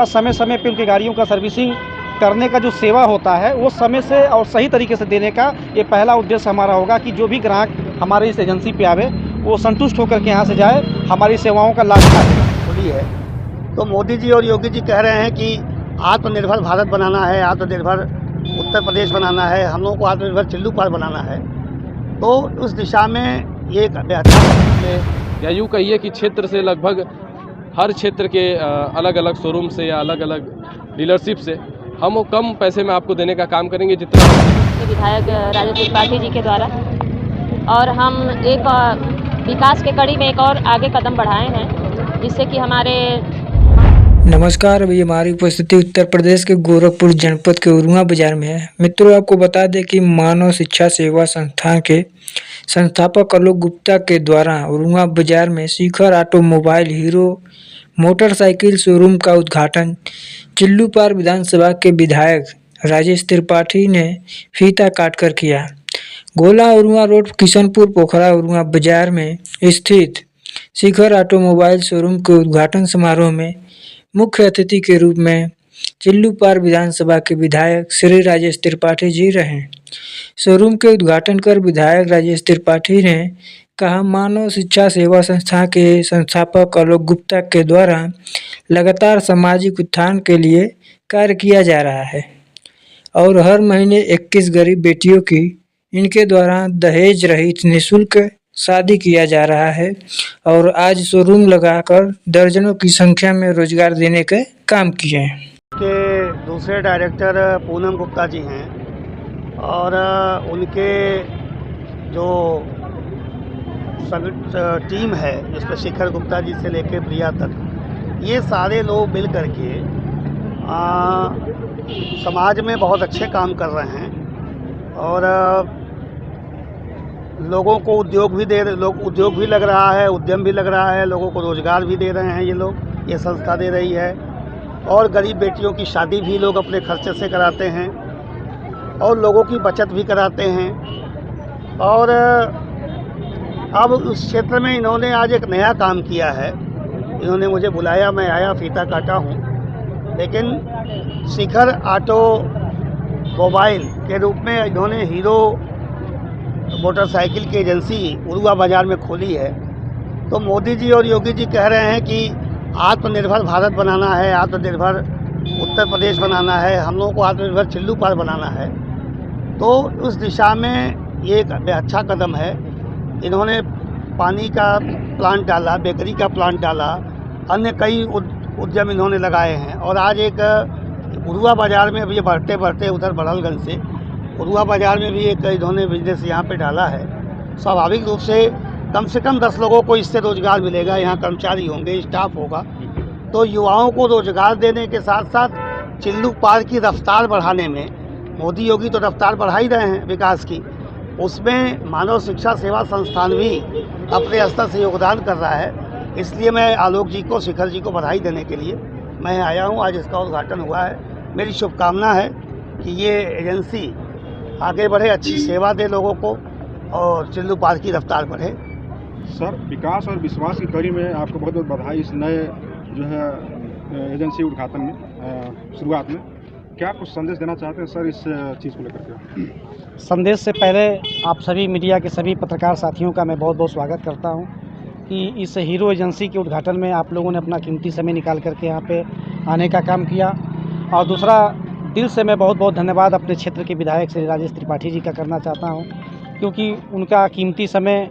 समय समय पे उनकी गाड़ियों का सर्विसिंग करने का जो सेवा होता है वो समय से और सही तरीके से देने का ये पहला उद्देश्य हमारा होगा कि जो भी ग्राहक हमारे इस एजेंसी पे आवे वो संतुष्ट होकर के यहाँ से जाए, हमारी सेवाओं का लाभ उठाए। खुली है तो मोदी जी और योगी जी कह रहे हैं कि आत्मनिर्भर भारत बनाना है, आत्मनिर्भर उत्तर प्रदेश बनाना है, हम लोगों को आत्मनिर्भर चिल्लू पार बनाना है। तो उस दिशा में ये बेहतर या यूँ कहिए कि क्षेत्र से लगभग हर क्षेत्र के अलग अलग शोरूम से या अलग अलग डीलरशिप से हम वो कम पैसे में आपको देने का काम करेंगे जितना विधायक राजेश त्रिपाठी जी के द्वारा, और हम एक विकास के कड़ी में एक और आगे कदम बढ़ाए हैं जिससे कि हमारे नमस्कार। अभी हमारी उपस्थिति उत्तर प्रदेश के गोरखपुर जनपद के उरुआ बाजार में है। मित्रों, आपको बता दें कि मानव शिक्षा सेवा संस्थान के संस्थापक आलोक गुप्ता के द्वारा उरुआ बाजार में शिखर ऑटोमोबाइल हीरो मोटरसाइकिल शोरूम का उद्घाटन चिल्लूपार विधानसभा के विधायक राजेश त्रिपाठी ने फीता काटकर किया। गोला उरुआ रोड किशनपुर पोखरा उरुआ बाजार में स्थित शिखर ऑटोमोबाइल शोरूम के उद्घाटन समारोह में मुख्य अतिथि के रूप में चिल्लूपार विधानसभा के विधायक श्री राजेश त्रिपाठी जी रहे। शोरूम के उद्घाटन कर विधायक राजेश त्रिपाठी ने कहा, मानव शिक्षा सेवा संस्था के संस्थापक आलोक गुप्ता के द्वारा लगातार सामाजिक उत्थान के लिए कार्य किया जा रहा है और हर महीने 21 गरीब बेटियों की इनके द्वारा दहेज रहित निःशुल्क शादी किया जा रहा है और आज शोरूम लगाकर दर्जनों की संख्या में रोजगार देने के काम किए हैं। के दूसरे डायरेक्टर पूनम गुप्ता जी हैं और उनके जो टीम है जिसमें शिखर गुप्ता जी से लेकर प्रिया तक, ये सारे लोग मिल करके समाज में बहुत अच्छे काम कर रहे हैं और लोगों को उद्योग भी लग रहा है, उद्यम भी लग रहा है, लोगों को रोज़गार भी दे रहे हैं। ये संस्था दे रही है और गरीब बेटियों की शादी भी लोग अपने खर्चे से कराते हैं और लोगों की बचत भी कराते हैं। और अब उस क्षेत्र में इन्होंने आज एक नया काम किया है। इन्होंने मुझे बुलाया, मैं आया, फीता काटा हूँ, लेकिन शिखर ऑटो मोबाइल के रूप में इन्होंने हीरो मोटरसाइकिल की एजेंसी उरुआ बाज़ार में खोली है। तो मोदी जी और योगी जी कह रहे हैं कि आत्मनिर्भर भारत बनाना है, आत्मनिर्भर उत्तर प्रदेश बनाना है, हम लोगों को आत्मनिर्भर चिल्लू पार बनाना है। तो उस दिशा में ये एक अच्छा कदम है। इन्होंने पानी का प्लांट डाला, बेकरी का प्लांट डाला, अन्य कई उद्यम इन्होंने लगाए हैं और आज एक उरुआ बाज़ार में अभी बढ़ते बढ़ते उधर बड़हलगंज से उरुआ बाज़ार में भी एक इन्होंने बिजनेस यहाँ पे डाला है। स्वाभाविक रूप से कम 10 लोगों को इससे रोज़गार मिलेगा। यहाँ कर्मचारी होंगे, स्टाफ होगा। तो युवाओं को रोज़गार देने के साथ साथ चिल्लू पार की रफ्तार बढ़ाने में मोदी योगी तो रफ्तार बढ़ा ही रहे हैं विकास की, उसमें मानव शिक्षा सेवा संस्थान भी अपने स्तर से योगदान कर रहा है। इसलिए मैं आलोक जी को, शिखर जी को बधाई देने के लिए मैं आया हूँ। आज इसका उद्घाटन हुआ है। मेरी शुभकामना है कि ये एजेंसी आगे बढ़े, अच्छी सेवा दे लोगों को और चिल्लू पार की रफ्तार बढ़े। सर, विकास और विश्वास की कड़ी में आपको बहुत बहुत बधाई इस नए जो है एजेंसी उद्घाटन में शुरुआत में। क्या कुछ संदेश देना चाहते हैं सर इस चीज़ को लेकर के? संदेश से पहले आप सभी मीडिया के सभी पत्रकार साथियों का मैं बहुत बहुत स्वागत करता हूं कि इस हीरो एजेंसी के उद्घाटन में आप लोगों ने अपना कीमती समय निकाल करके यहाँ पे आने का काम किया। और दूसरा, दिल से मैं बहुत बहुत धन्यवाद अपने क्षेत्र के विधायक श्री राजेश त्रिपाठी जी का करना चाहता हूँ, क्योंकि उनका कीमती समय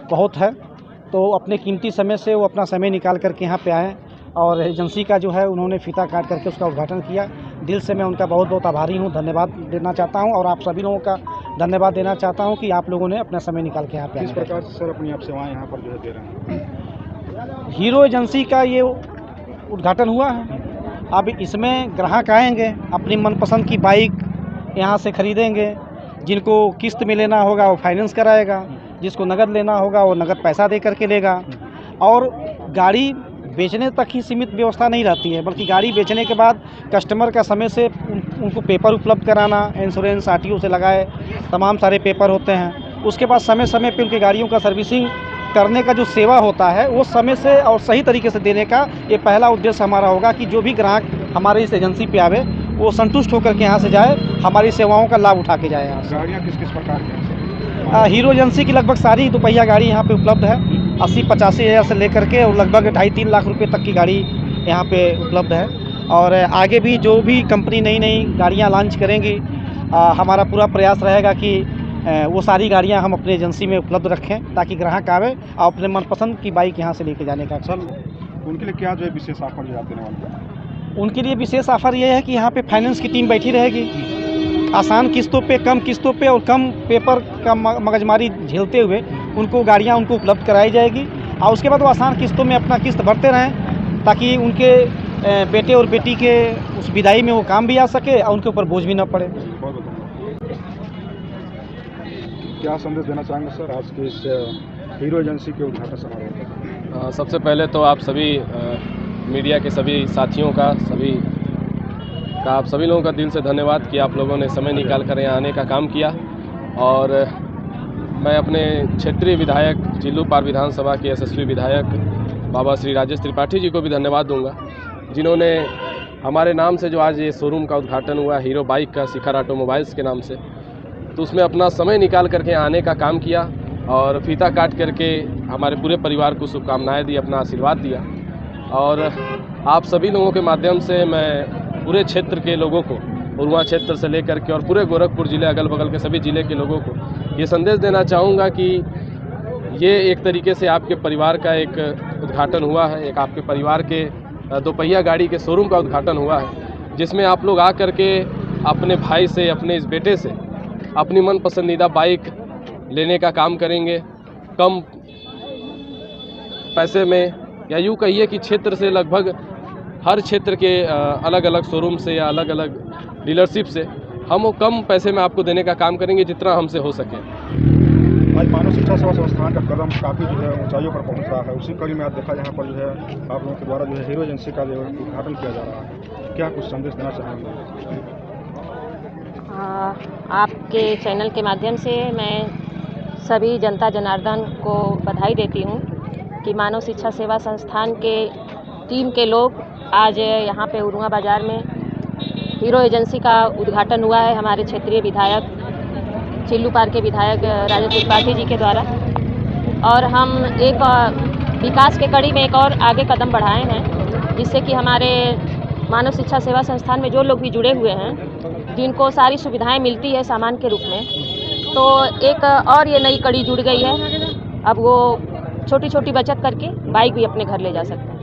बहुत है। तो अपने कीमती समय से वो अपना समय निकाल करके यहाँ पे आए और एजेंसी का जो है उन्होंने फीता काट करके उसका उद्घाटन किया। दिल से मैं उनका बहुत बहुत आभारी हूँ, धन्यवाद देना चाहता हूँ और आप सभी लोगों का धन्यवाद देना चाहता हूँ कि आप लोगों ने अपना समय निकाल के यहाँ पे किस प्रकार से सर अपनी आप सेवाएं यहाँ पर जो है दे रहे हैं? हीरो एजेंसी का ये उद्घाटन हुआ है। अब इसमें ग्राहक आएंगे, अपनी मनपसंद की बाइक यहाँ से खरीदेंगे। जिनको किस्त में लेना होगा वो फाइनेंस कराएगा, जिसको नगद लेना होगा वो नगद पैसा दे करके लेगा। और गाड़ी बेचने तक ही सीमित व्यवस्था नहीं रहती है, बल्कि गाड़ी बेचने के बाद कस्टमर का समय से उनको पेपर उपलब्ध कराना, इंश्योरेंस आरटीओ से लगाए तमाम सारे पेपर होते हैं। उसके बाद समय समय पे उनकी गाड़ियों का सर्विसिंग करने का जो सेवा होता है वो समय से और सही तरीके से देने का ये पहला उद्देश्य हमारा होगा कि जो भी ग्राहक हमारे इस एजेंसी पे आवे वो संतुष्ट होकर के यहाँ से जाए, हमारी सेवाओं का लाभ उठा के जाए यहाँ से। गाड़ियाँ किस किस प्रकार की हैं? हीरो एजेंसी की लगभग सारी दोपहिया गाड़ी यहाँ पे उपलब्ध है। 80-85 हज़ार से लेकर के और लगभग 2.5-3 लाख रुपए तक की गाड़ी यहाँ पे उपलब्ध है। और आगे भी जो भी कंपनी नई नई गाड़ियाँ लॉन्च करेंगी, हमारा पूरा प्रयास रहेगा कि वो सारी गाड़ियाँ हम अपने एजेंसी में उपलब्ध रखें ताकि ग्राहक आवे और अपने मनपसंद की बाइक यहाँ से लेके जाने का। सर उनके लिए क्या जो है विशेष ऑफर जो आप देने वाले हैं? उनके लिए विशेष ऑफर ये है कि यहाँ पे फाइनेंस की टीम बैठी रहेगी। आसान किस्तों पे, कम किस्तों पे और कम पेपर का मगजमारी झेलते हुए उनको गाड़ियाँ उनको उपलब्ध कराई जाएगी और उसके बाद वो आसान किस्तों में अपना किस्त भरते रहें ताकि उनके बेटे और बेटी के उस विदाई में वो काम भी आ सके और उनके ऊपर बोझ भी न पड़े। बहुत बहुत क्या संदेश देना चाहेंगे सर आज के इस हीरो एजेंसी के उद्घाटन समारोह में? सबसे पहले तो आप सभी मीडिया के सभी साथियों का आप सभी लोगों का दिल से धन्यवाद कि आप लोगों ने समय निकाल कर यहाँ आने का काम किया। और मैं अपने क्षेत्रीय विधायक चिल्लू पार विधानसभा के यशस्वी विधायक बाबा श्री राजेश त्रिपाठी जी को भी धन्यवाद दूंगा, जिन्होंने हमारे नाम से जो आज ये शोरूम का उद्घाटन हुआ हीरो बाइक का शिखर ऑटोमोबाइल्स के नाम से, तो उसमें अपना समय निकाल करके आने का काम किया और फीता काट करके हमारे पूरे परिवार को शुभकामनाएँ दी, अपना आशीर्वाद दिया। और आप सभी लोगों के माध्यम से मैं पूरे क्षेत्र के लोगों को, उरुआ क्षेत्र से लेकर के और पूरे गोरखपुर ज़िले अगल बगल के सभी ज़िले के लोगों को ये संदेश देना चाहूँगा कि ये एक तरीके से आपके परिवार का एक उद्घाटन हुआ है, एक आपके परिवार के दोपहिया गाड़ी के शोरूम का उद्घाटन हुआ है, जिसमें आप लोग आ कर के अपने भाई से, अपने इस बेटे से अपनी मन पसंदीदा बाइक लेने का काम करेंगे कम पैसे में, या यूँ कहिए कि क्षेत्र से लगभग हर क्षेत्र के अलग अलग शोरूम से या अलग अलग डीलरशिप से हम वो कम पैसे में आपको देने का काम करेंगे जितना हमसे हो सके। आज मानव शिक्षा सेवा संस्थान का कदम काफ़ी जो है ऊंचाइयों पर पहुंच रहा है। उसी कड़ी में आज देखा यहाँ पर जो है आप लोगों के द्वारा जो है हीरो एजेंसी का जो उद्घाटन किया जा रहा है, क्या कुछ संदेश देना चाहेंगे? आपके चैनल के माध्यम से मैं सभी जनता जनार्दन को बधाई देती हूँ कि मानव शिक्षा सेवा संस्थान के टीम के लोग आज यहाँ पे उरुआ बाज़ार में हीरो एजेंसी का उद्घाटन हुआ है हमारे क्षेत्रीय विधायक चिल्लू पार के विधायक राजेश त्रिपाठी जी के द्वारा। और हम एक विकास के कड़ी में एक और आगे कदम बढ़ाए हैं, जिससे कि हमारे मानव शिक्षा सेवा संस्थान में जो लोग भी जुड़े हुए हैं, जिनको सारी सुविधाएं मिलती है सामान के रूप में, तो एक और ये नई कड़ी जुड़ गई है। अब वो छोटी छोटी बचत करके बाइक भी अपने घर ले जा सकते हैं।